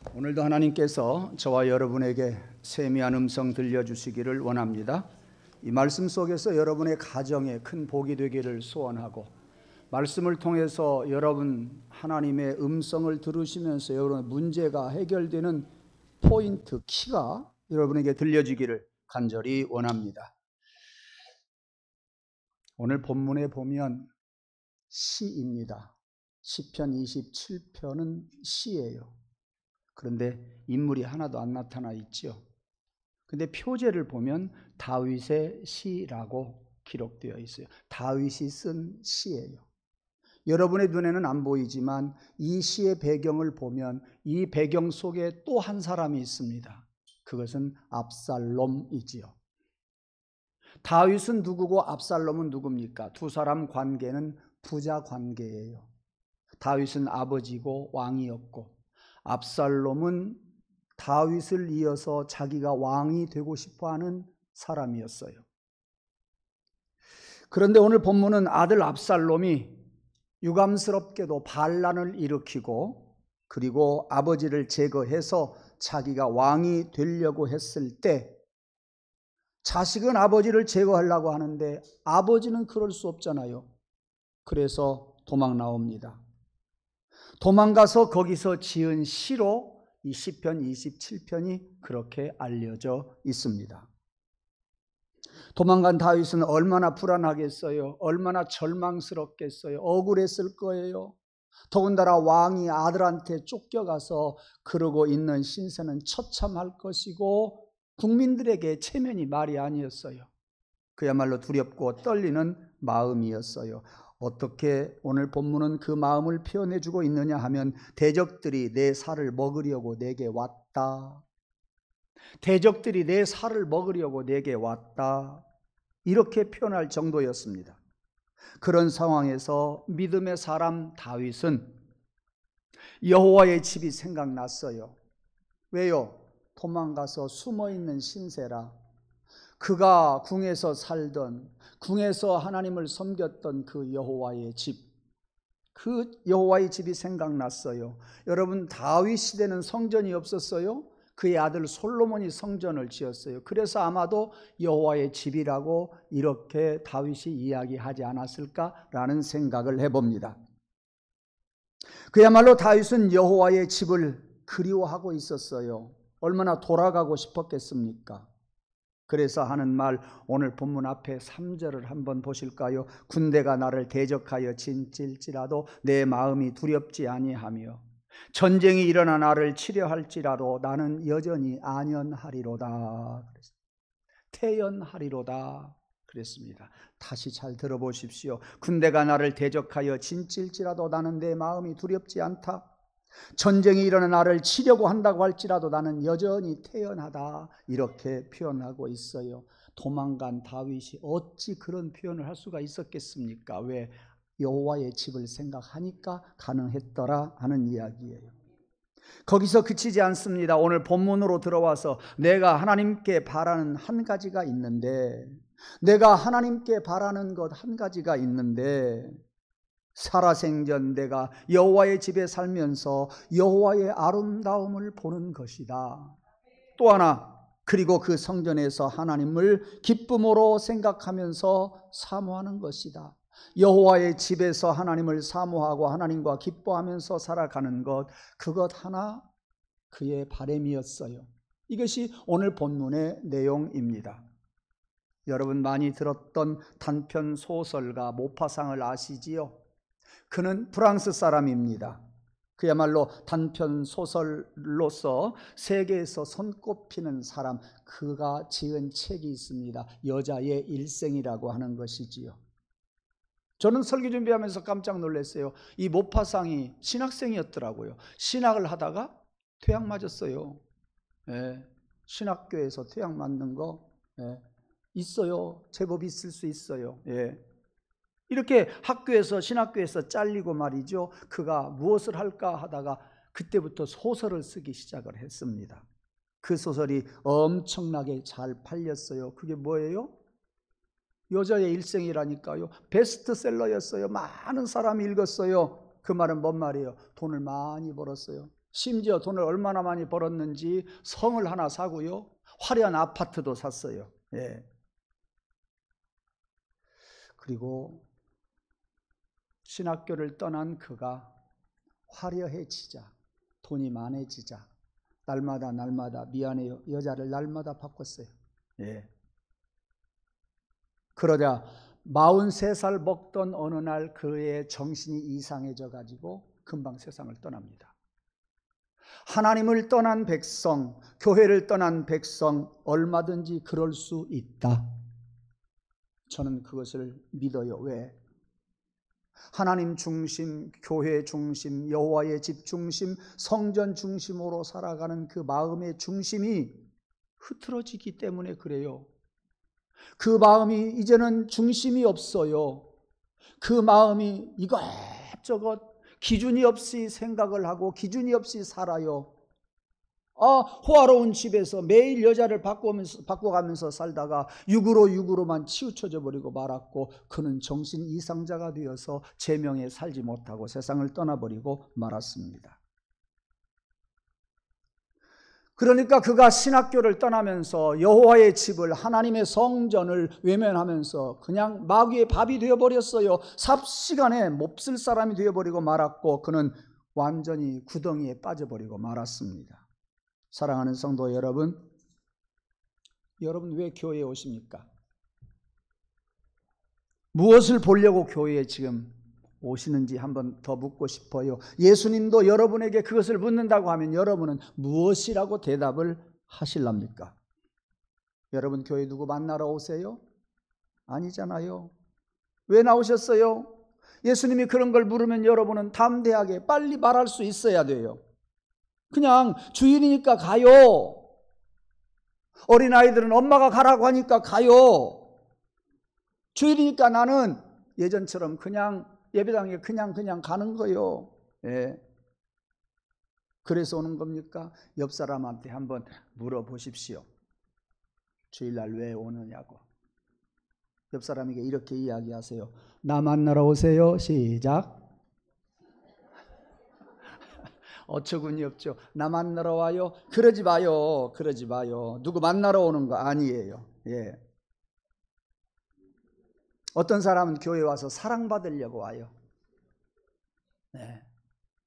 오늘도 하나님께서 저와 여러분에게 세미한 음성 들려주시기를 원합니다. 이 말씀 속에서 여러분의 가정에 큰 복이 되기를 소원하고, 말씀을 통해서 여러분 하나님의 음성을 들으시면서 여러분의 문제가 해결되는 포인트, 키가 여러분에게 들려지기를 간절히 원합니다. 오늘 본문에 보면 시입니다. 시편 27편은 시예요. 그런데 인물이 하나도 안 나타나 있죠. 근데 표제를 보면 다윗의 시라고 기록되어 있어요. 다윗이 쓴 시예요. 여러분의 눈에는 안 보이지만 이 시의 배경을 보면 이 배경 속에 또 한 사람이 있습니다. 그것은 압살롬이지요. 다윗은 누구고 압살롬은 누굽니까? 두 사람 관계는 부자 관계예요. 다윗은 아버지고 왕이었고, 압살롬은 다윗을 이어서 자기가 왕이 되고 싶어하는 사람이었어요. 그런데 오늘 본문은 아들 압살롬이 유감스럽게도 반란을 일으키고, 그리고 아버지를 제거해서 자기가 왕이 되려고 했을 때, 자식은 아버지를 제거하려고 하는데 아버지는 그럴 수 없잖아요. 그래서 도망 나옵니다. 도망가서 거기서 지은 시로 이 시편 27편이 그렇게 알려져 있습니다. 도망간 다윗은 얼마나 불안하겠어요. 얼마나 절망스럽겠어요. 억울했을 거예요. 더군다나 왕이 아들한테 쫓겨가서 그러고 있는 신세는 처참할 것이고, 국민들에게 체면이 말이 아니었어요. 그야말로 두렵고 떨리는 마음이었어요. 어떻게 오늘 본문은 그 마음을 표현해주고 있느냐 하면, 대적들이 내 살을 먹으려고 내게 왔다. 대적들이 내 살을 먹으려고 내게 왔다. 이렇게 표현할 정도였습니다. 그런 상황에서 믿음의 사람 다윗은 여호와의 집이 생각났어요. 왜요? 도망가서 숨어있는 신세라. 그가 궁에서 살던, 궁에서 하나님을 섬겼던 그 여호와의 집, 그 여호와의 집이 생각났어요. 여러분, 다윗 시대는 성전이 없었어요. 그의 아들 솔로몬이 성전을 지었어요. 그래서 아마도 여호와의 집이라고 이렇게 다윗이 이야기하지 않았을까라는 생각을 해봅니다. 그야말로 다윗은 여호와의 집을 그리워하고 있었어요. 얼마나 돌아가고 싶었겠습니까? 그래서 하는 말, 오늘 본문 앞에 3절을 한번 보실까요? 군대가 나를 대적하여 진찔지라도 내 마음이 두렵지 아니하며, 전쟁이 일어나 나를 치려 할지라도 나는 여전히 안연하리로다. 태연하리로다 그랬습니다. 다시 잘 들어보십시오. 군대가 나를 대적하여 진찔지라도 나는 내 마음이 두렵지 않다. 전쟁이 일어나 나를 치려고 한다고 할지라도 나는 여전히 태연하다. 이렇게 표현하고 있어요. 도망간 다윗이 어찌 그런 표현을 할 수가 있었겠습니까? 왜? 여호와의 집을 생각하니까 가능했더라 하는 이야기예요. 거기서 그치지 않습니다. 오늘 본문으로 들어와서 내가 하나님께 바라는 한 가지가 있는데, 내가 하나님께 바라는 것 한 가지가 있는데, 살아생전 내가 여호와의 집에 살면서 여호와의 아름다움을 보는 것이다. 또 하나, 그리고 그 성전에서 하나님을 기쁨으로 생각하면서 사모하는 것이다. 여호와의 집에서 하나님을 사모하고 하나님과 기뻐하면서 살아가는 것, 그것 하나 그의 바람이었어요. 이것이 오늘 본문의 내용입니다. 여러분 많이 들었던 단편 소설가 모파상을 아시지요? 그는 프랑스 사람입니다. 그야말로 단편 소설로서 세계에서 손꼽히는 사람, 그가 지은 책이 있습니다. 여자의 일생이라고 하는 것이지요. 저는 설교 준비하면서 깜짝 놀랐어요. 이 모파상이 신학생이었더라고요. 신학을 하다가 퇴학 맞았어요. 예, 신학교에서 퇴학 맞는 거 있어요. 제법 있을 수 있어요. 예. 이렇게 학교에서, 신학교에서 잘리고 말이죠. 그가 무엇을 할까 하다가 그때부터 소설을 쓰기 시작을 했습니다. 그 소설이 엄청나게 잘 팔렸어요. 그게 뭐예요? 여자의 일생이라니까요. 베스트셀러였어요. 많은 사람이 읽었어요. 그 말은 뭔 말이에요? 돈을 많이 벌었어요. 심지어 돈을 얼마나 많이 벌었는지 성을 하나 사고요, 화려한 아파트도 샀어요. 예. 그리고 신학교를 떠난 그가 화려해지자, 돈이 많아지자 날마다 미안해요, 여자를 날마다 바꿨어요. 예. 그러자 43살 먹던 어느 날 그의 정신이 이상해져 가지고 금방 세상을 떠납니다. 하나님을 떠난 백성, 교회를 떠난 백성, 얼마든지 그럴 수 있다. 저는 그것을 믿어요. 왜? 하나님 중심, 교회 중심, 여호와의 집 중심, 성전 중심으로 살아가는 그 마음의 중심이 흐트러지기 때문에 그래요. 그 마음이 이제는 중심이 없어요. 그 마음이 이것저것 기준이 없이 생각을 하고 기준이 없이 살아요. 호화로운 집에서 매일 여자를 바꿔가면서 살다가 육으로만 치우쳐져 버리고 말았고, 그는 정신 이상자가 되어서 제명에 살지 못하고 세상을 떠나버리고 말았습니다. 그러니까 그가 신학교를 떠나면서 여호와의 집을, 하나님의 성전을 외면하면서 그냥 마귀의 밥이 되어버렸어요. 삽시간에 몹쓸 사람이 되어버리고 말았고, 그는 완전히 구덩이에 빠져버리고 말았습니다. 사랑하는 성도 여러분, 여러분 왜 교회에 오십니까? 무엇을 보려고 교회에 지금 오시는지 한번 더 묻고 싶어요. 예수님도 여러분에게 그것을 묻는다고 하면 여러분은 무엇이라고 대답을 하실랍니까? 여러분 교회 누구 만나러 오세요? 아니잖아요. 왜 나오셨어요? 예수님이 그런 걸 물으면 여러분은 담대하게 빨리 말할 수 있어야 돼요. 그냥 주일이니까 가요. 어린아이들은 엄마가 가라고 하니까 가요. 주일이니까 나는 예전처럼 그냥 예배당에 그냥 가는 거예요. 예. 그래서 오는 겁니까? 옆 사람한테 한번 물어보십시오. 주일날 왜 오느냐고. 옆 사람에게 이렇게 이야기하세요. 나 만나러 오세요. 시작. 어처구니 없죠. 나 만나러 와요? 그러지 마요. 누구 만나러 오는 거 아니에요. 예. 어떤 사람은 교회 와서 사랑받으려고 와요. 네.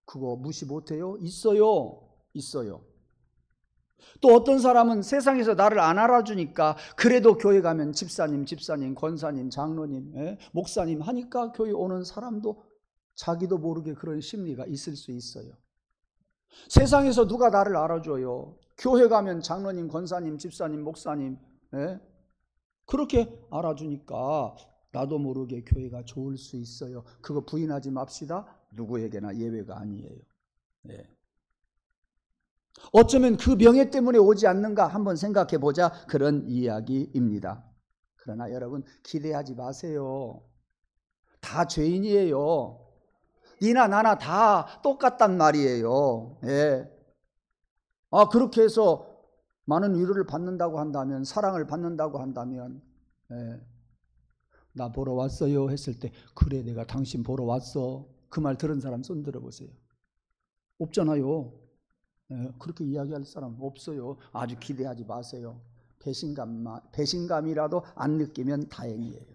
그거 무시 못해요? 있어요. 또 어떤 사람은 세상에서 나를 안 알아주니까 그래도 교회 가면 집사님, 권사님, 장로님, 목사님 하니까 교회 오는 사람도 자기도 모르게 그런 심리가 있을 수 있어요. 세상에서 누가 나를 알아줘요? 교회 가면 장로님, 권사님, 집사님, 목사님 그렇게 알아주니까 나도 모르게 교회가 좋을 수 있어요. 그거 부인하지 맙시다. 누구에게나 예외가 아니에요. 어쩌면 그 명예 때문에 오지 않는가 한번 생각해 보자, 그런 이야기입니다. 그러나 여러분 기대하지 마세요. 다 죄인이에요. 니나 나나 다 똑같단 말이에요. 그렇게 해서 많은 위로를 받는다고 한다면, 사랑을 받는다고 한다면, 나 보러 왔어요 했을 때 그래 내가 당신 보러 왔어, 그 말 들은 사람 손 들어보세요. 없잖아요. 그렇게 이야기할 사람 없어요. 아주 기대하지 마세요. 배신감이라도 안 느끼면 다행이에요.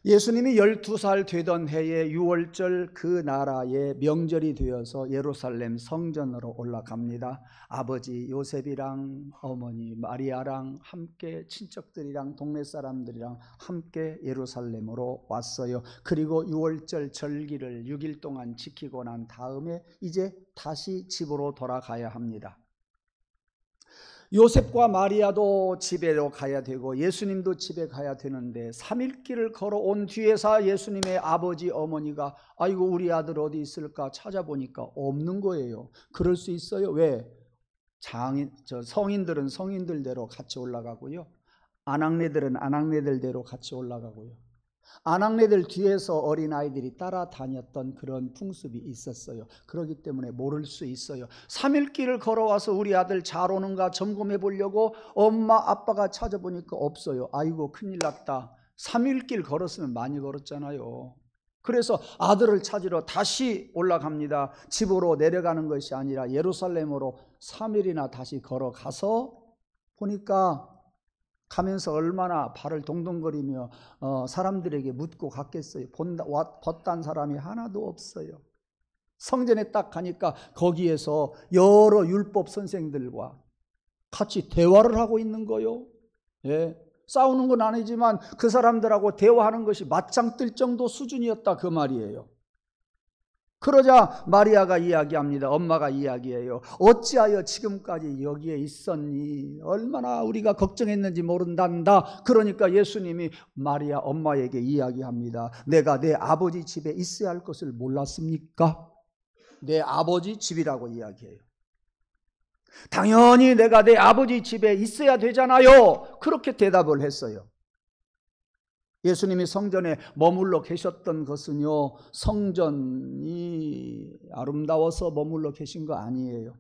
예수님이 12살 되던 해에 6월절 그 나라의 명절이 되어서 예루살렘 성전으로 올라갑니다. 아버지 요셉이랑 어머니 마리아랑 함께 친척들이랑 동네 사람들이랑 함께 예루살렘으로 왔어요. 그리고 6월절 절기를 6일 동안 지키고 난 다음에 이제 다시 집으로 돌아가야 합니다. 요셉과 마리아도 집에로 가야 되고 예수님도 집에 가야 되는데 3일 길을 걸어온 뒤에서 예수님의 아버지 어머니가 아이고 우리 아들 어디 있을까 찾아보니까 없는 거예요. 그럴 수 있어요. 왜? 성인들은 성인들대로 같이 올라가고요, 아낙네들은 아낙네들대로 같이 올라가고요, 아낙네들 뒤에서 어린아이들이 따라다녔던 그런 풍습이 있었어요. 그렇기 때문에 모를 수 있어요. 3일 길을 걸어와서 우리 아들 잘 오는가 점검해 보려고 엄마 아빠가 찾아보니까 없어요. 아이고 큰일 났다. 3일 길 걸었으면 많이 걸었잖아요. 그래서 아들을 찾으러 다시 올라갑니다. 집으로 내려가는 것이 아니라 예루살렘으로 3일이나 다시 걸어가서 보니까 가면서 얼마나 발을 동동거리며 사람들에게 묻고 갔겠어요. 벗단 사람이 하나도 없어요. 성전에 딱 가니까 거기에서 여러 율법 선생들과 같이 대화를 하고 있는 거요. 예. 싸우는 건 아니지만 그 사람들하고 대화하는 것이 맞짱 뜰 정도 수준이었다 그 말이에요. 그러자 마리아가 이야기합니다. 엄마가 이야기해요. 어찌하여 지금까지 여기에 있었니? 얼마나 우리가 걱정했는지 모른단다. 그러니까 예수님이 마리아 엄마에게 이야기합니다. 내가 내 아버지 집에 있어야 할 것을 몰랐습니까? 내 아버지 집이라고 이야기해요. 당연히 내가 내 아버지 집에 있어야 되잖아요. 그렇게 대답을 했어요. 예수님이 성전에 머물러 계셨던 것은요, 성전이 아름다워서 머물러 계신 거 아니에요.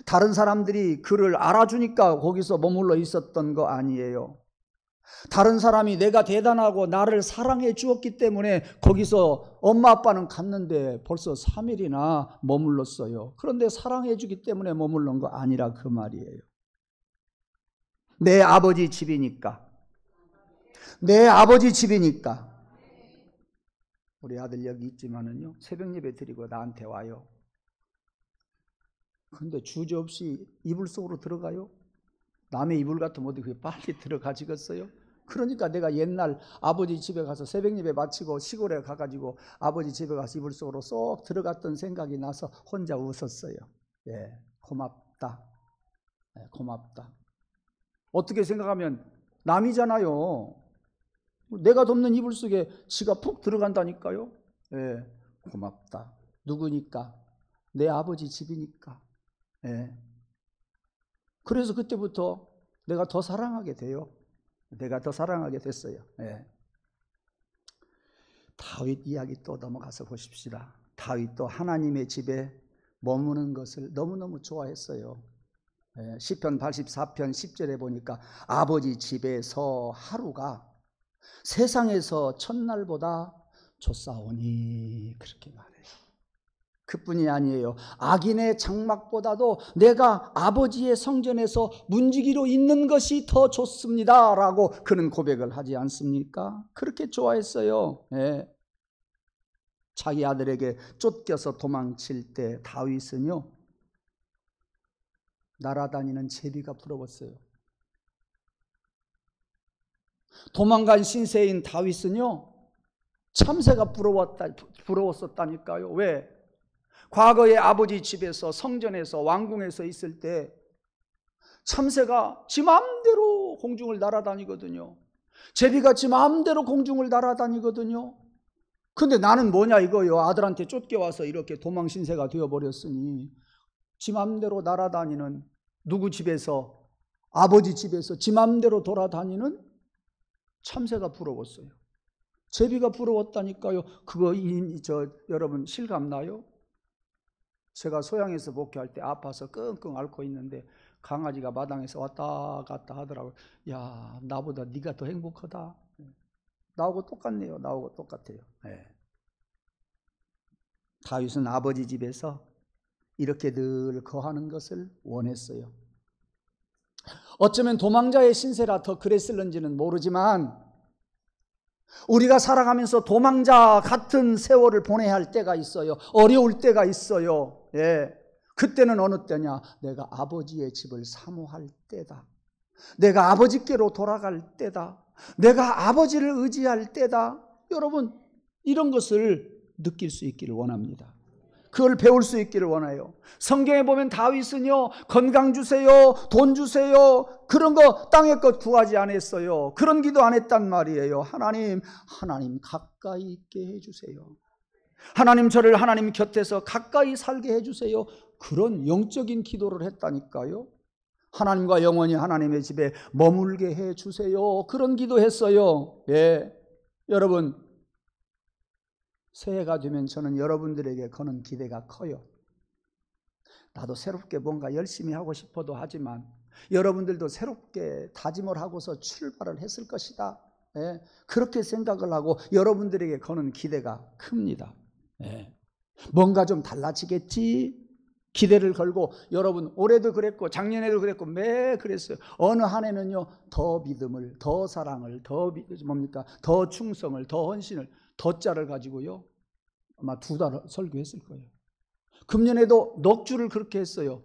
다른 사람들이 그를 알아주니까 거기서 머물러 있었던 거 아니에요. 다른 사람이 내가 대단하고 나를 사랑해 주었기 때문에 거기서 엄마 아빠는 갔는데 벌써 3일이나 머물렀어요. 그런데 사랑해 주기 때문에 머물른 거 아니라 그 말이에요. 내 아버지 집이니까. 내 아버지 집이니까. 우리 아들 여기 있지만은요, 새벽 예배 드리고 나한테 와요. 근데 주저없이 이불 속으로 들어가요. 남의 이불 같으면 어디 그게 빨리 들어가지겠어요? 그러니까 내가 옛날 아버지 집에 가서 새벽 예배 마치고 시골에 가가지고 아버지 집에 가서 이불 속으로 쏙 들어갔던 생각이 나서 혼자 웃었어요. 예, 고맙다. 예, 고맙다. 어떻게 생각하면 남이잖아요. 내가 덮는 이불 속에 지가 푹 들어간다니까요. 예, 고맙다. 누구니까? 내 아버지 집이니까. 예. 그래서 그때부터 내가 더 사랑하게 돼요. 내가 더 사랑하게 됐어요. 예. 다윗 이야기 또 넘어가서 보십시다. 다윗도 하나님의 집에 머무는 것을 너무너무 좋아했어요. 예. 시편 84편 10절에 보니까 아버지 집에서 하루가 세상에서 첫날보다 좋사오니 그렇게 말해요. 그뿐이 아니에요. 악인의 장막보다도 내가 아버지의 성전에서 문지기로 있는 것이 더 좋습니다 라고 그는 고백을 하지 않습니까? 그렇게 좋아했어요. 예. 자기 아들에게 쫓겨서 도망칠 때 다윗은요, 날아다니는 제비가 부러웠어요. 도망간 신세인 다윗은요, 참새가 부러웠었다니까요. 왜? 과거에 아버지 집에서 성전에서 왕궁에서 있을 때 참새가 지 마음대로 공중을 날아다니거든요. 제비가 지 마음대로 공중을 날아다니거든요. 근데 나는 뭐냐 이거요. 아들한테 쫓겨와서 이렇게 도망신세가 되어버렸으니 지 마음대로 날아다니는 누구 집에서, 아버지 집에서 지 마음대로 돌아다니는 참새가 부러웠어요. 제비가 부러웠다니까요. 그거 여러분 실감나요? 제가 소양에서 목회할 때 아파서 끙끙 앓고 있는데 강아지가 마당에서 왔다 갔다 하더라고요. 야, 나보다 네가 더 행복하다. 나하고 똑같네요. 나하고 똑같아요. 네. 다윗은 아버지 집에서 이렇게 늘 거하는 것을 원했어요. 어쩌면 도망자의 신세라 더 그랬을는지는 모르지만 우리가 살아가면서 도망자 같은 세월을 보내야 할 때가 있어요. 어려울 때가 있어요. 예. 그때는 어느 때냐? 내가 아버지의 집을 사모할 때다. 내가 아버지께로 돌아갈 때다. 내가 아버지를 의지할 때다. 여러분, 이런 것을 느낄 수 있기를 원합니다. 그걸 배울 수 있기를 원해요. 성경에 보면 다윗은요, 건강 주세요, 돈 주세요, 그런 거 땅의 것 구하지 않았어요. 그런 기도 안 했단 말이에요. 하나님 가까이 있게 해주세요. 하나님 저를 하나님 곁에서 가까이 살게 해주세요. 그런 영적인 기도를 했다니까요. 하나님과 영원히 하나님의 집에 머물게 해주세요. 그런 기도했어요. 예, 여러분, 새해가 되면 저는 여러분들에게 거는 기대가 커요. 나도 새롭게 뭔가 열심히 하고 싶어도 하지만 여러분들도 새롭게 다짐을 하고서 출발을 했을 것이다. 예, 그렇게 생각을 하고 여러분들에게 거는 기대가 큽니다. 예, 뭔가 좀 달라지겠지 기대를 걸고 여러분 올해도 그랬고 작년에도 그랬고 매 그랬어요. 어느 한 해는요 더 믿음을, 더 사랑을, 더 뭡니까? 더 충성을, 더 헌신을, 더 자를 가지고요 아마 2달 설교했을 거예요. 금년에도 넉주를 그렇게 했어요.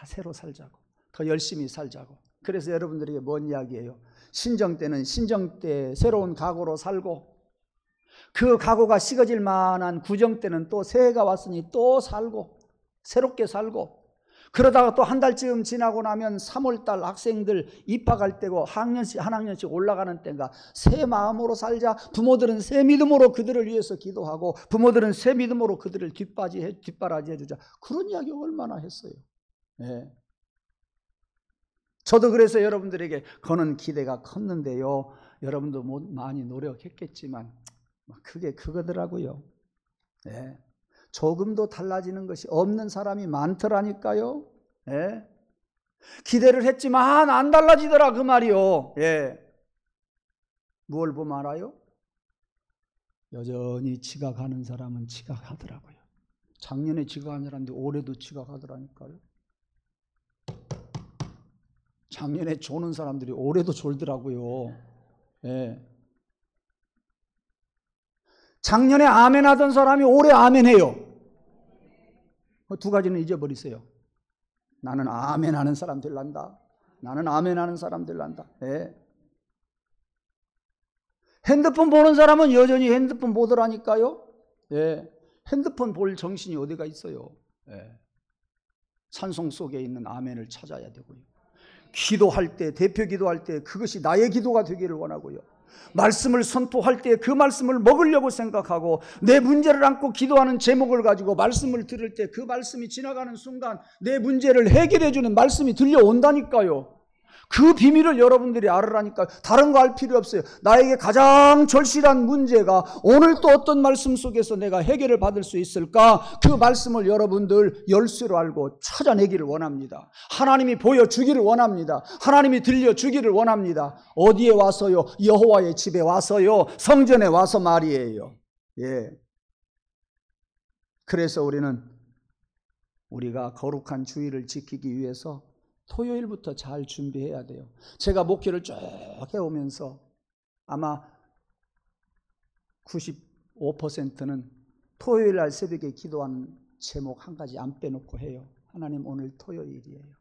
새로 살자고, 더 열심히 살자고. 그래서 여러분들에게 뭔 이야기예요? 신정 때는 신정 때 새로운 각오로 살고, 그 각오가 식어질 만한 구정 때는 또 새해가 왔으니 또 살고 새롭게 살고, 그러다가 또 한 달쯤 지나고 나면 3월달 학생들 입학할 때고 한 학년씩 올라가는 때인가 새 마음으로 살자. 부모들은 새 믿음으로 그들을 위해서 기도하고 부모들은 새 믿음으로 그들을 뒷바라지 해주자. 그런 이야기 얼마나 했어요. 네. 저도 그래서 여러분들에게 거는 기대가 컸는데요, 여러분도 많이 노력했겠지만 그게 그거더라고요. 네. 조금도 달라지는 것이 없는 사람이 많더라니까요. 예. 기대를 했지만 안 달라지더라 그 말이요. 예. 뭘 보면 알아요? 여전히 지각하는 사람은 지각하더라고요. 작년에 지각한 사람인데 올해도 지각하더라니까요. 작년에 조는 사람들이 올해도 졸더라고요. 예. 작년에 아멘 하던 사람이 올해 아멘 해요. 2가지는 잊어버리세요. 나는 아멘 하는 사람 될란다. 나는 아멘 하는 사람 될란다. 예. 핸드폰 보는 사람은 여전히 핸드폰 보더라니까요. 예. 핸드폰 볼 정신이 어디가 있어요. 예. 찬송 속에 있는 아멘을 찾아야 되고요. 기도할 때, 대표 기도할 때 그것이 나의 기도가 되기를 원하고요. 말씀을 선포할 때 그 말씀을 먹으려고 생각하고, 내 문제를 안고 기도하는 제목을 가지고 말씀을 들을 때 그 말씀이 지나가는 순간 내 문제를 해결해 주는 말씀이 들려온다니까요. 그 비밀을 여러분들이 알으라니까요. 다른 거 알 필요 없어요. 나에게 가장 절실한 문제가 오늘 또 어떤 말씀 속에서 내가 해결을 받을 수 있을까? 그 말씀을 여러분들 열쇠로 알고 찾아내기를 원합니다. 하나님이 보여주기를 원합니다. 하나님이 들려주기를 원합니다. 어디에 와서요? 여호와의 집에 와서요. 성전에 와서 말이에요. 예. 그래서 우리가 거룩한 주일을 지키기 위해서 토요일부터 잘 준비해야 돼요. 제가 목회를 쭉 해오면서 아마 95%는 토요일 날 새벽에 기도하는 제목 한 가지 안 빼놓고 해요. 하나님, 오늘 토요일이에요.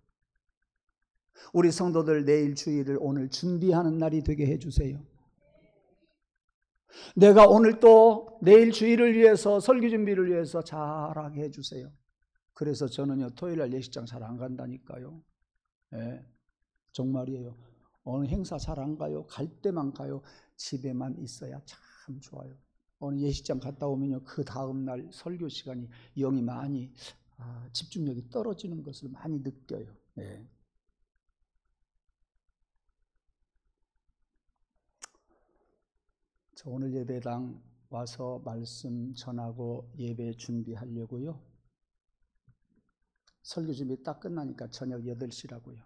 우리 성도들 내일 주일을 오늘 준비하는 날이 되게 해주세요. 내가 오늘 또 내일 주일을 위해서, 설교 준비를 위해서 잘하게 해주세요. 그래서 저는요 토요일 날 예식장 잘 안 간다니까요. 예, 정말이에요. 어느 행사 잘 안 가요. 갈 때만 가요. 집에만 있어야 참 좋아요. 어느 예식장 갔다 오면요, 그 다음 날 설교 시간이 영이 많이 집중력이 떨어지는 것을 많이 느껴요. 예. 저 오늘 예배당 와서 말씀 전하고 예배 준비하려고요. 설교 준비 딱 끝나니까 저녁 8시라고요.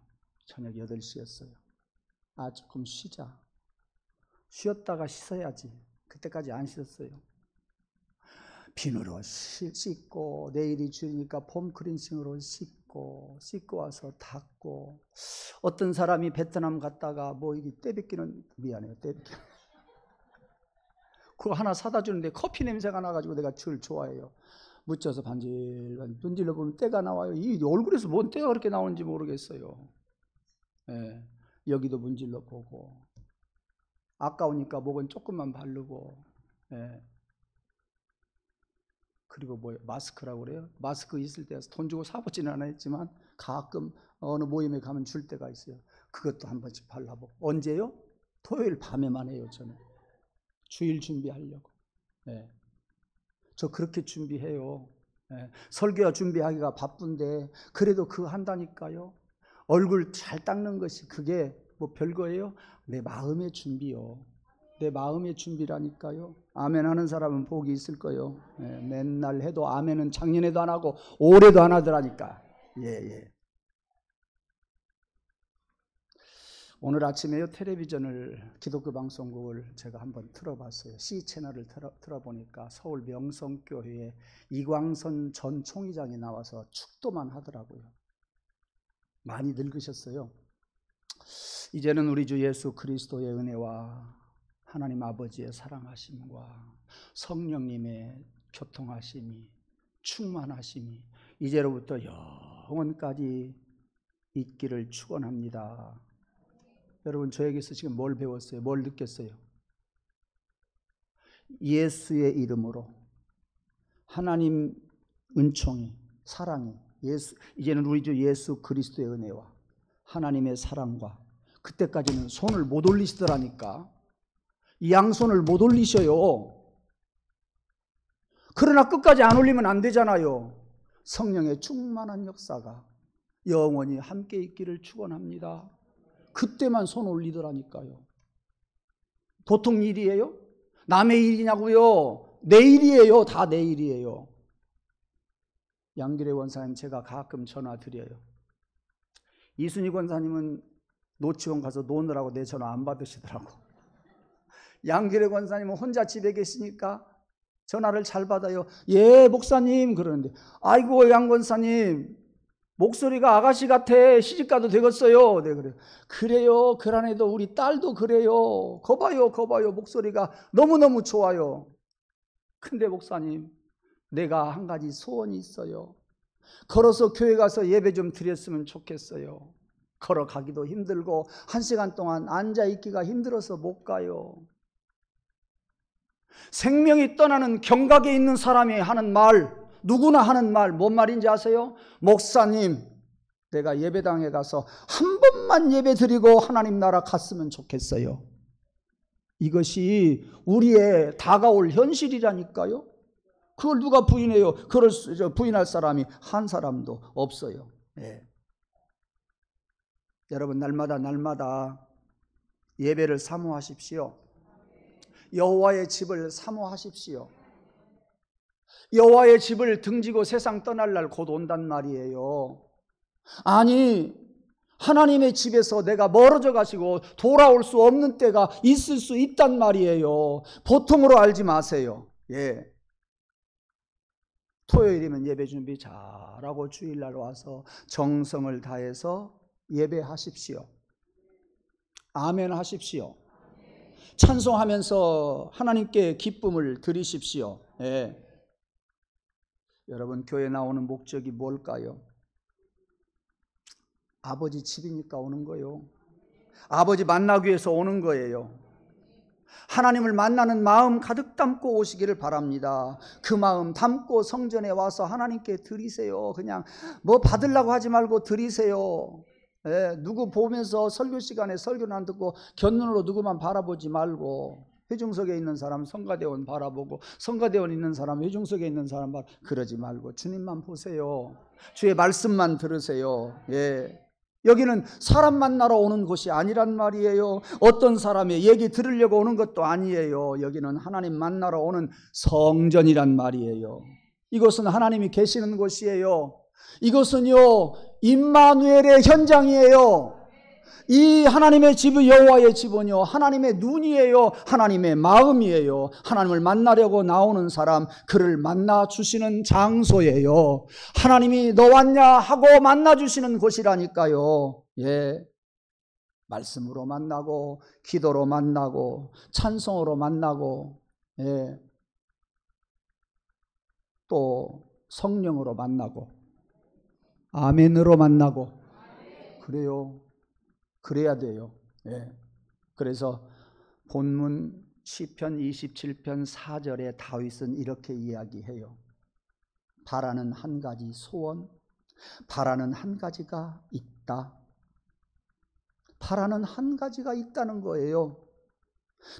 저녁 8시였어요. 조금 쉬자. 쉬었다가 씻어야지. 그때까지 안 씻었어요. 비누로 씻고, 내일이 주니까 폼 클렌징으로 씻고 와서 닦고. 어떤 사람이 베트남 갔다가 이게 떼뱉기는, 미안해요, 떼뱉기. 그거 하나 사다 주는데 커피 냄새가 나가지고 내가 제일 좋아해요. 묻혀서 반질반질 문질러 보면 때가 나와요. 이 얼굴에서 뭔 때가 그렇게 나오는지 모르겠어요. 예, 여기도 문질러 보고, 아까우니까 목은 조금만 바르고. 예. 그리고 마스크라고 그래요. 마스크 있을 때 돈 주고 사보지는 않았지만 가끔 어느 모임에 가면 줄 때가 있어요. 그것도 한 번씩 발라보고. 언제요? 토요일 밤에만 해요. 저는 주일 준비하려고. 예. 저 그렇게 준비해요. 예. 설교 준비하기가 바쁜데 그래도 그거 한다니까요. 얼굴 잘 닦는 것이 그게 별거예요? 내 마음의 준비요. 내 마음의 준비라니까요. 아멘 하는 사람은 복이 있을 거예요. 예. 맨날 해도 아멘은 작년에도 안 하고 올해도 안 하더라니까. 예. 오늘 아침에요 텔레비전을 기독교 방송국을 제가 한번 틀어봤어요. C 채널을 틀어보니까 서울 명성교회에 이광선 전 총회장이 나와서 축도만 하더라고요. 많이 늙으셨어요. 이제는 우리 주 예수 그리스도의 은혜와 하나님 아버지의 사랑하심과 성령님의 교통하심이 충만하심이 이제로부터 영원까지 있기를 축원합니다. 여러분 저에게서 지금 뭘 배웠어요? 뭘 느꼈어요? 예수의 이름으로 하나님 은총이 사랑이 이제는 우리 주 예수 그리스도의 은혜와 하나님의 사랑과 그때까지는 손을 못 올리시더라니까. 이 양손을 못 올리셔요. 그러나 끝까지 안 올리면 안 되잖아요. 성령의 충만한 역사가 영원히 함께 있기를 축원합니다. 그때만 손 올리더라니까요. 보통 일이에요? 남의 일이냐고요? 내 일이에요. 다 내 일이에요. 양길의 권사님 제가 가끔 전화 드려요. 이순희 권사님은 노치원 가서 노느라고 내 전화 안 받으시더라고. 양길의 권사님은 혼자 집에 계시니까 전화를 잘 받아요. 예 목사님 그러는데 아이고 양 권사님 목소리가 아가씨 같아. 시집가도 되겠어요. 네, 그래요. 그래요. 그란에도 우리 딸도 그래요. 거봐요. 목소리가 너무너무 좋아요. 근데 목사님, 내가 한 가지 소원이 있어요. 걸어서 교회 가서 예배 좀 드렸으면 좋겠어요. 걸어가기도 힘들고 1시간 동안 앉아있기가 힘들어서 못 가요. 생명이 떠나는 경각에 있는 사람이 하는 말, 누구나 하는 말, 뭔 말인지 아세요? 목사님, 내가 예배당에 가서 한 번만 예배 드리고 하나님 나라 갔으면 좋겠어요. 이것이 우리의 다가올 현실이라니까요. 그걸 누가 부인해요? 그걸 부인할 사람이 한 사람도 없어요. 네. 여러분 날마다 예배를 사모하십시오. 여호와의 집을 사모하십시오. 여호와의 집을 등지고 세상 떠날 날 곧 온단 말이에요. 아니 하나님의 집에서 내가 멀어져 가시고 돌아올 수 없는 때가 있을 수 있단 말이에요. 보통으로 알지 마세요. 예. 토요일이면 예배 준비 잘하고 주일날 와서 정성을 다해서 예배하십시오. 아멘 하십시오. 찬송하면서 하나님께 기쁨을 드리십시오. 예. 여러분 교회 나오는 목적이 뭘까요? 아버지 집이니까 오는 거예요. 아버지 만나기 위해서 오는 거예요. 하나님을 만나는 마음 가득 담고 오시기를 바랍니다. 그 마음 담고 성전에 와서 하나님께 드리세요. 그냥 뭐 받으려고 하지 말고 드리세요. 예, 누구 보면서 설교 시간에 설교는 안 듣고 곁눈으로 누구만 바라보지 말고 회중석에 있는 사람 성가대원 바라보고 성가대원 있는 사람 회중석에 있는 사람 그러지 말고 주님만 보세요. 주의 말씀만 들으세요. 예. 여기는 사람 만나러 오는 곳이 아니란 말이에요. 어떤 사람의 얘기 들으려고 오는 것도 아니에요. 여기는 하나님 만나러 오는 성전이란 말이에요. 이곳은 하나님이 계시는 곳이에요. 이것은요 임마누엘의 현장이에요. 이 하나님의 집은 여호와의 집은요 하나님의 눈이에요. 하나님의 마음이에요. 하나님을 만나려고 나오는 사람 그를 만나 주시는 장소예요. 하나님이 너 왔냐 하고 만나 주시는 곳이라니까요. 예. 말씀으로 만나고 기도로 만나고 찬송으로 만나고 예. 또 성령으로 만나고 아멘으로 만나고 그래요. 그래야 돼요. 예. 그래서 본문 시편 27편 4절에 다윗은 이렇게 이야기해요. 바라는 한 가지 소원, 바라는 한 가지가 있다. 바라는 한 가지가 있다는 거예요.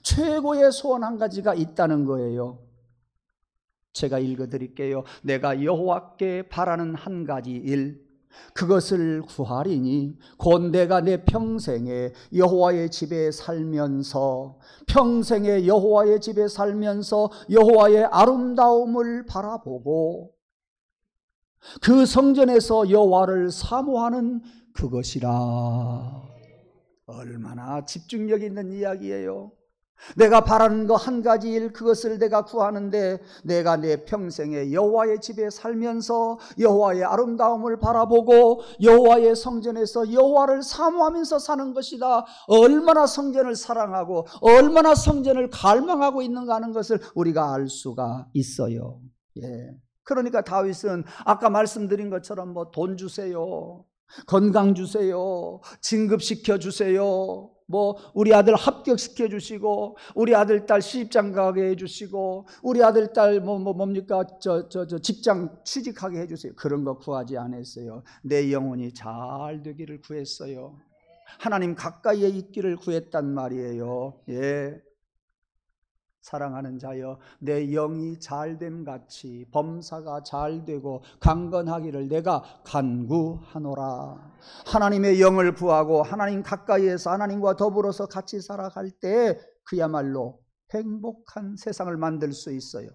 최고의 소원 한 가지가 있다는 거예요. 제가 읽어드릴게요. 내가 여호와께 바라는 한 가지 일 그것을 구하리니 곧 내가 내 평생에 여호와의 집에 살면서 평생에 여호와의 집에 살면서 여호와의 아름다움을 바라보고 그 성전에서 여호와를 사모하는 그것이라. 얼마나 집중력 있는 이야기예요. 내가 바라는 거 한 가지 일, 그것을 내가 구하는데 내가 내 평생에 여호와의 집에 살면서 여호와의 아름다움을 바라보고 여호와의 성전에서 여호와를 사모하면서 사는 것이다. 얼마나 성전을 사랑하고 얼마나 성전을 갈망하고 있는가 하는 것을 우리가 알 수가 있어요. 그러니까 다윗은 아까 말씀드린 것처럼 뭐 돈 주세요, 건강 주세요, 진급시켜 주세요, 뭐 우리 아들 합격시켜 주시고 우리 아들 딸 시집장가게 해 주시고 우리 아들 딸 뭡니까 직장 취직하게 해 주세요. 그런 거 구하지 않았어요. 내 영혼이 잘 되기를 구했어요. 하나님 가까이에 있기를 구했단 말이에요. 사랑하는 자여, 내 영이 잘됨 같이 범사가 잘되고 강건하기를 내가 간구하노라. 하나님의 영을 구하고 하나님 가까이에서 하나님과 더불어서 같이 살아갈 때 그야말로 행복한 세상을 만들 수 있어요.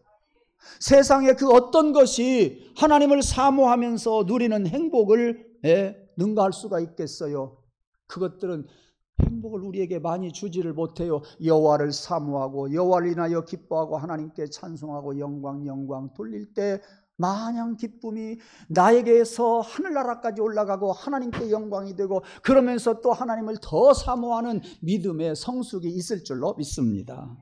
세상에 그 어떤 것이 하나님을 사모하면서 누리는 행복을 능가할 수가 있겠어요? 그것들은 행복을 우리에게 많이 주지를 못해요. 여호와를 사모하고 여호와를 인하여 기뻐하고 하나님께 찬송하고 영광 돌릴 때 마냥 기쁨이 나에게서 하늘나라까지 올라가고 하나님께 영광이 되고 그러면서 또 하나님을 더 사모하는 믿음의 성숙이 있을 줄로 믿습니다.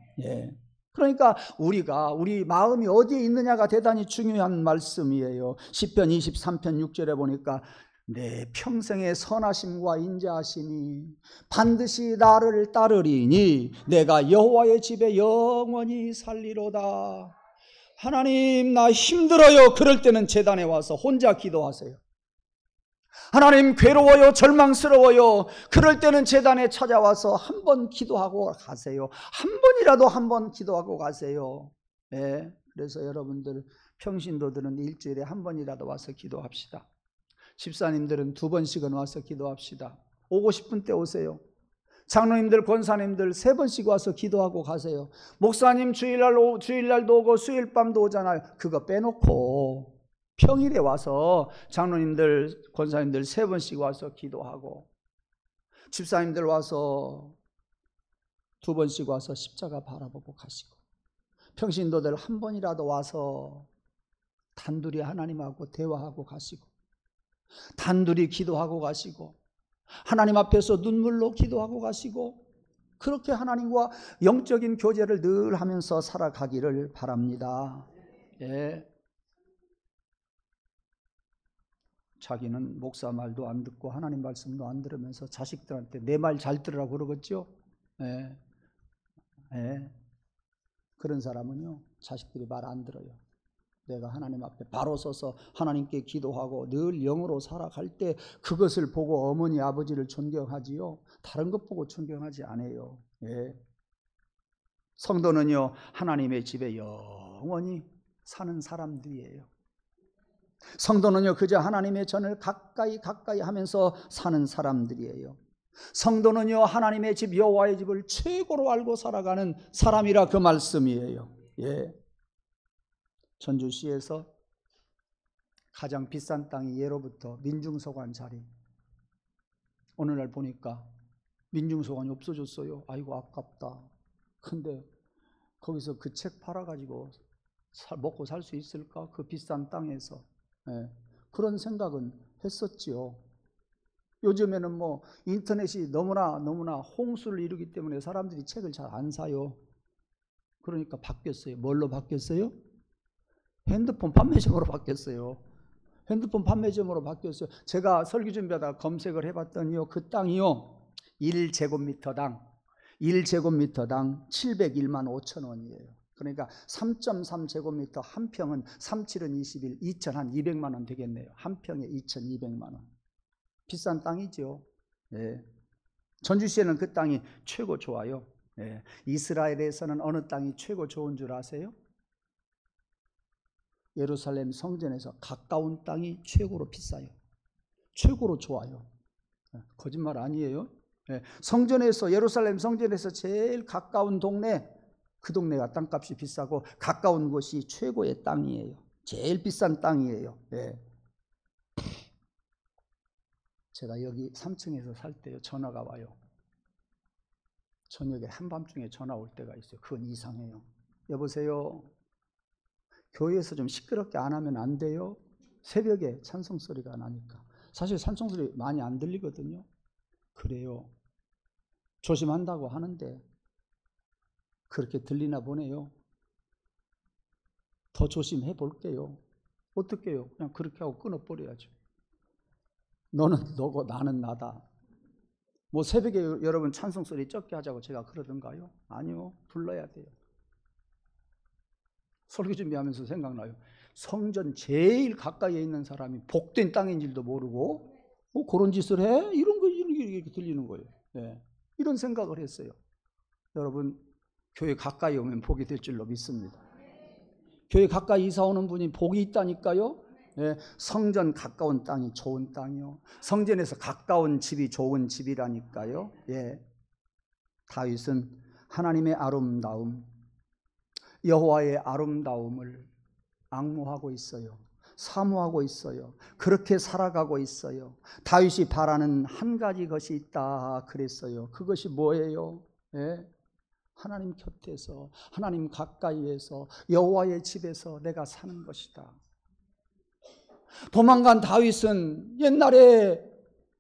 그러니까 우리 마음이 어디에 있느냐가 대단히 중요한 말씀이에요. 시편 23편 6절에 보니까 내 평생의 선하심과 인자하심이 반드시 나를 따르리니 내가 여호와의 집에 영원히 살리로다. 하나님, 나 힘들어요. 그럴 때는 제단에 와서 혼자 기도하세요. 하나님, 괴로워요, 절망스러워요. 그럴 때는 제단에 찾아와서 한 번 기도하고 가세요. 한 번이라도 한 번 기도하고 가세요. 그래서 여러분들 평신도들은 일주일에 한 번이라도 와서 기도합시다. 집사님들은 2번씩은 와서 기도합시다. 오고 싶은 때 오세요. 장로님들, 권사님들 3번씩 와서 기도하고 가세요. 목사님 주일날도 오고 수요일밤도 오잖아요. 그거 빼놓고 평일에 와서 장로님들, 권사님들 3번씩 와서 기도하고, 집사님들 와서 2번씩 와서 십자가 바라보고 가시고, 평신도들 한 번이라도 와서 단둘이 하나님하고 대화하고 가시고, 단둘이 기도하고 가시고, 하나님 앞에서 눈물로 기도하고 가시고, 그렇게 하나님과 영적인 교제를 늘 하면서 살아가기를 바랍니다. 자기는 목사 말도 안 듣고 하나님 말씀도 안 들으면서 자식들한테 내 말 잘 들으라고 그러겠죠. 그런 사람은요, 자식들이 말 안 들어요. 내가 하나님 앞에 바로 서서 하나님께 기도하고 늘 영으로 살아갈 때 그것을 보고 어머니 아버지를 존경하지요, 다른 것 보고 존경하지 않아요. 성도는요, 하나님의 집에 영원히 사는 사람들이에요. 성도는요, 그저 하나님의 전을 가까이 하면서 사는 사람들이에요. 성도는요, 하나님의 집 여호와의 집을 최고로 알고 살아가는 사람이라 그 말씀이에요. 전주시에서 가장 비싼 땅이 예로부터 민중서관 자리, 오늘날 보니까 민중서관이 없어졌어요. 아이고 아깝다. 근데 거기서 그 책 팔아가지고 먹고 살 수 있을까? 그 비싼 땅에서. 그런 생각은 했었지요. 요즘에는 뭐 인터넷이 너무나 홍수를 이루기 때문에 사람들이 책을 잘 안 사요. 그러니까 바뀌었어요. 뭘로 바뀌었어요? 핸드폰 판매점으로 바뀌었어요. 핸드폰 판매점으로 바뀌었어요. 제가 설교 준비하다가 검색을 해봤더니요, 그 땅이요 1제곱미터당 701만 5천 원이에요. 그러니까 3.3제곱미터 한 평은 37은 21, 2천 한 200만 원 되겠네요. 한 평에 2,200만 원. 비싼 땅이죠. 전주시에는 그 땅이 최고 좋아요. 이스라엘에서는 어느 땅이 최고 좋은 줄 아세요? 예루살렘 성전에서 가까운 땅이 최고로 비싸요. 최고로 좋아요. 거짓말 아니에요. 성전에서, 예루살렘 성전에서 제일 가까운 동네, 그 동네가 땅값이 비싸고 가까운 곳이 최고의 땅이에요. 제일 비싼 땅이에요. 제가 여기 3층에서 살 때요, 전화가 와요. 저녁에 한밤중에 전화 올 때가 있어요. 그건 이상해요. 여보세요. 교회에서 좀 시끄럽게 안 하면 안 돼요? 새벽에 찬송 소리가 나니까. 사실 찬송 소리 많이 안 들리거든요. 그래요. 조심한다고 하는데 그렇게 들리나 보네요. 더 조심해 볼게요. 어떻게 해요? 그냥 그렇게 하고 끊어버려야죠. 너는 너고 나는 나다. 뭐 새벽에 여러분 찬송 소리 적게 하자고 제가 그러던가요? 아니요. 불러야 돼요. 설교 준비하면서 생각나요. 성전 제일 가까이에 있는 사람이 복된 땅인 줄도 모르고 그런 짓을 해? 이런 거 이렇게 들리는 거예요. 네. 이런 생각을 했어요. 여러분 교회 가까이 오면 복이 될 줄로 믿습니다. 교회 가까이 이사 오는 분이 복이 있다니까요. 예, 성전 가까운 땅이 좋은 땅이요. 성전에서 가까운 집이 좋은 집이라니까요. 예. 다윗은 하나님의 아름다움, 여호와의 아름다움을 앙모하고 있어요. 사모하고 있어요. 그렇게 살아가고 있어요. 다윗이 바라는 한 가지 것이 있다 그랬어요. 그것이 뭐예요? 예? 하나님 곁에서, 하나님 가까이에서, 여호와의 집에서 내가 사는 것이다. 도망간 다윗은 옛날에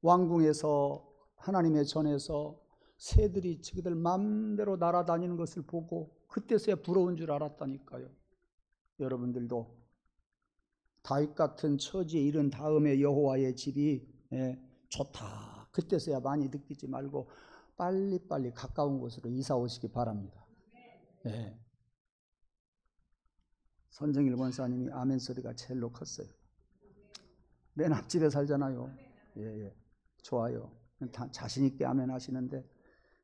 왕궁에서 하나님의 전에서 새들이 자기들 마음대로 날아다니는 것을 보고 그때서야 부러운 줄 알았다니까요. 여러분들도 다윗 같은 처지에 이른 다음에 여호와의 집이 좋다. 그때서야 많이 느끼지 말고 빨리빨리 가까운 곳으로 이사 오시기 바랍니다. 예. 선정일 권사님이 아멘 소리가 제일로 컸어요. 맨 앞집에 살잖아요. 예. 좋아요. 자신 있게 아멘 하시는데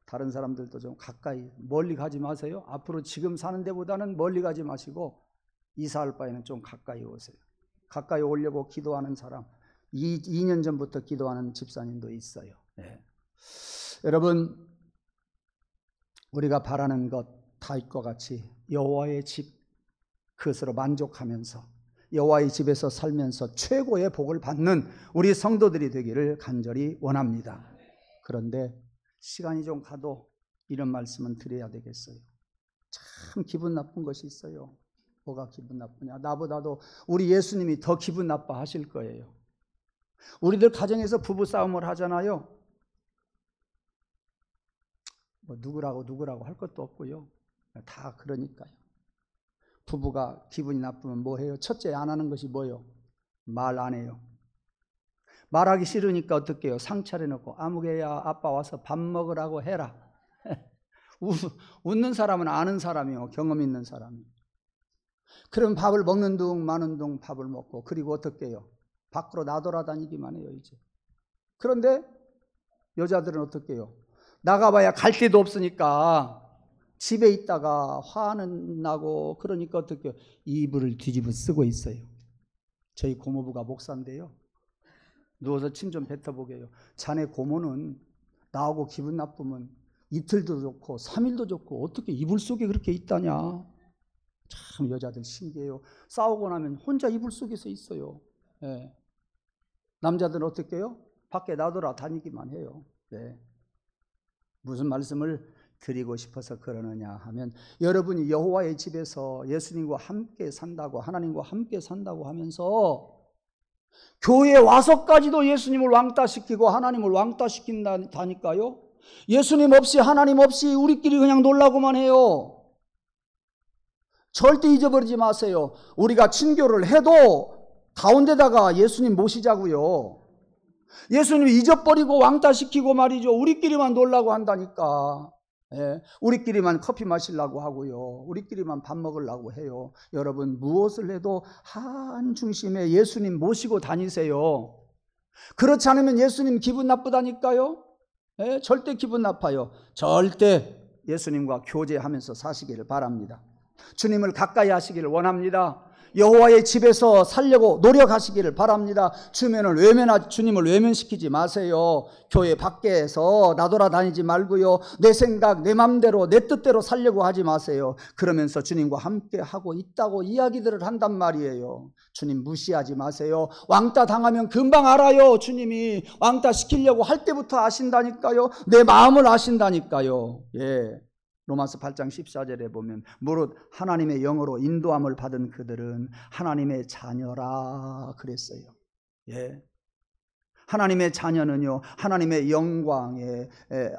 다른 사람들도 좀 가까이 멀리 가지 마세요. 앞으로 지금 사는 데보다는 멀리 가지 마시고 이사할 바에는 좀 가까이 오세요. 가까이 오려고 기도하는 사람 2년 전부터 기도하는 집사님도 있어요. 예. 여러분 우리가 바라는 것 다윗과 같이 여호와의 집 그것으로 만족하면서 여호와의 집에서 살면서 최고의 복을 받는 우리 성도들이 되기를 간절히 원합니다. 그런데 시간이 좀 가도 이런 말씀은 드려야 되겠어요. 참 기분 나쁜 것이 있어요. 뭐가 기분 나쁘냐? 나보다도 우리 예수님이 더 기분 나빠하실 거예요. 우리들 가정에서 부부싸움을 하잖아요. 뭐 누구라고 할 것도 없고요. 다 그러니까요. 부부가 기분이 나쁘면 뭐 해요? 첫째 안 하는 것이 뭐예요? 말 안 해요. 말하기 싫으니까 어떻게 해요? 상 차려놓고 아무개야 아빠 와서 밥 먹으라고 해라. 웃는 사람은 아는 사람이요. 경험 있는 사람이. 그럼 밥을 먹는 둥 마는 둥 밥을 먹고 그리고 어떻게 해요? 밖으로 나돌아다니기만 해요 이제. 그런데 여자들은 어떻게 해요? 나가봐야 갈 데도 없으니까 집에 있다가 화는 나고 그러니까 어떻게 해요? 이불을 뒤집어 쓰고 있어요. 저희 고모부가 목사인데요. 누워서 침 좀 뱉어보게요. 자네 고모는 나하고 기분 나쁘면 이틀도 좋고 3일도 좋고 어떻게 이불 속에 그렇게 있다냐. 참 여자들 신기해요. 싸우고 나면 혼자 이불 속에서 있어요. 예. 남자들은 어떻게 해요? 밖에 나돌아다니기만 해요. 네. 무슨 말씀을 드리고 싶어서 그러느냐 하면 여러분이 여호와의 집에서 예수님과 함께 산다고 하나님과 함께 산다고 하면서 교회에 와서까지도 예수님을 왕따시키고 하나님을 왕따시킨다니까요. 예수님 없이 하나님 없이 우리끼리 그냥 놀라고만 해요. 절대 잊어버리지 마세요. 우리가 친교를 해도 가운데다가 예수님 모시자고요. 예수님 잊어버리고 왕따시키고 말이죠. 우리끼리만 놀라고 한다니까. 예, 우리끼리만 커피 마시려고 하고요. 우리끼리만 밥 먹으려고 해요. 여러분 무엇을 해도 한 중심에 예수님 모시고 다니세요. 그렇지 않으면 예수님 기분 나쁘다니까요. 예, 절대 기분 나빠요. 절대 예수님과 교제하면서 사시기를 바랍니다. 주님을 가까이 하시기를 원합니다. 여호와의 집에서 살려고 노력하시기를 바랍니다. 주님을 외면시키지 마세요. 교회 밖에서 나돌아다니지 말고요. 내 생각, 내 맘대로, 내 뜻대로 살려고 하지 마세요. 그러면서 주님과 함께 하고 있다고 이야기들을 한단 말이에요. 주님 무시하지 마세요. 왕따 당하면 금방 알아요. 주님이 왕따 시키려고 할 때부터 아신다니까요. 내 마음을 아신다니까요. 예. 로마서 8장 14절에 보면 무릇 하나님의 영으로 인도함을 받은 그들은 하나님의 자녀라 그랬어요. 예. 하나님의 자녀는요, 하나님의 영광에,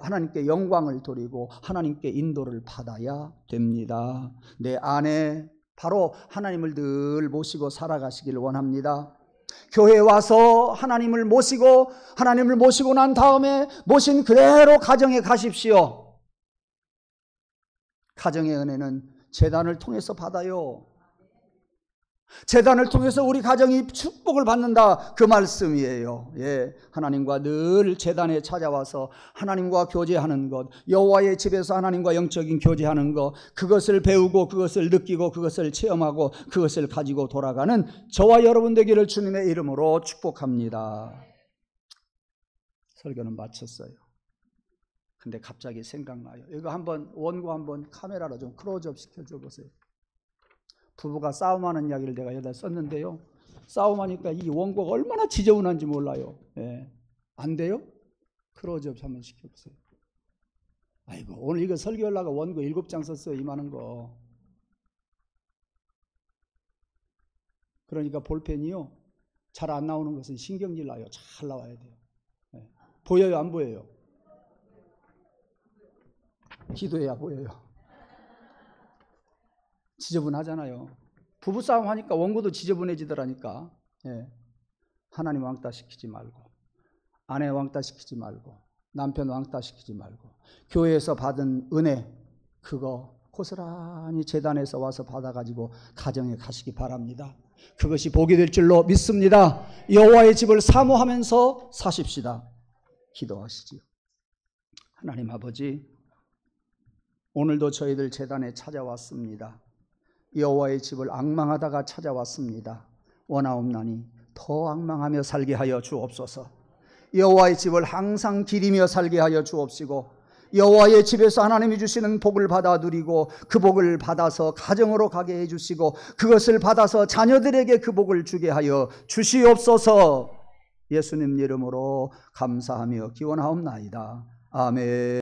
하나님께 영광을 돌리고 하나님께 인도를 받아야 됩니다. 내 안에 바로 하나님을 늘 모시고 살아가시길 원합니다. 교회에 와서 하나님을 모시고 난 다음에 모신 그대로 가정에 가십시오. 가정의 은혜는 제단을 통해서 받아요. 제단을 통해서 우리 가정이 축복을 받는다, 그 말씀이에요. 예, 하나님과 늘 제단에 찾아와서 하나님과 교제하는 것, 여호와의 집에서 하나님과 영적인 교제하는 것, 그것을 배우고 그것을 느끼고 그것을 체험하고 그것을 가지고 돌아가는 저와 여러분 되기를 주님의 이름으로 축복합니다. 설교는 마쳤어요. 근데 갑자기 생각나요. 이거 한번 원고 한번 카메라로 좀 클로즈업 시켜줘 보세요. 부부가 싸움하는 이야기를 내가 여기다 썼는데요. 싸움하니까 이 원고가 얼마나 지저분한지 몰라요. 예. 안 돼요? 클로즈업 한번 시켜보세요. 아이고, 오늘 이거 설교하려고 원고 7장 썼어요. 이만한 거. 그러니까 볼펜이요, 잘 안 나오는 것은 신경질 나요. 잘 나와야 돼요. 예. 보여요? 안 보여요? 기도해야 보여요. 지저분하잖아요. 부부싸움 하니까 원고도 지저분해지더라니까. 예. 하나님 왕따 시키지 말고, 아내 왕따 시키지 말고, 남편 왕따 시키지 말고, 교회에서 받은 은혜 그거 고스란히 제단에서 와서 받아가지고 가정에 가시기 바랍니다. 그것이 복이 될 줄로 믿습니다. 여호와의 집을 사모하면서 사십시다. 기도하시지요. 하나님 아버지, 오늘도 저희들 제단에 찾아왔습니다. 여호와의 집을 앙망하다가 찾아왔습니다. 원하옵나니 더 앙망하며 살게 하여 주옵소서. 여호와의 집을 항상 기리며 살게 하여 주옵시고, 여호와의 집에서 하나님이 주시는 복을 받아 누리고 그 복을 받아서 가정으로 가게 해주시고 그것을 받아서 자녀들에게 그 복을 주게 하여 주시옵소서. 예수님 이름으로 감사하며 기원하옵나이다. 아멘.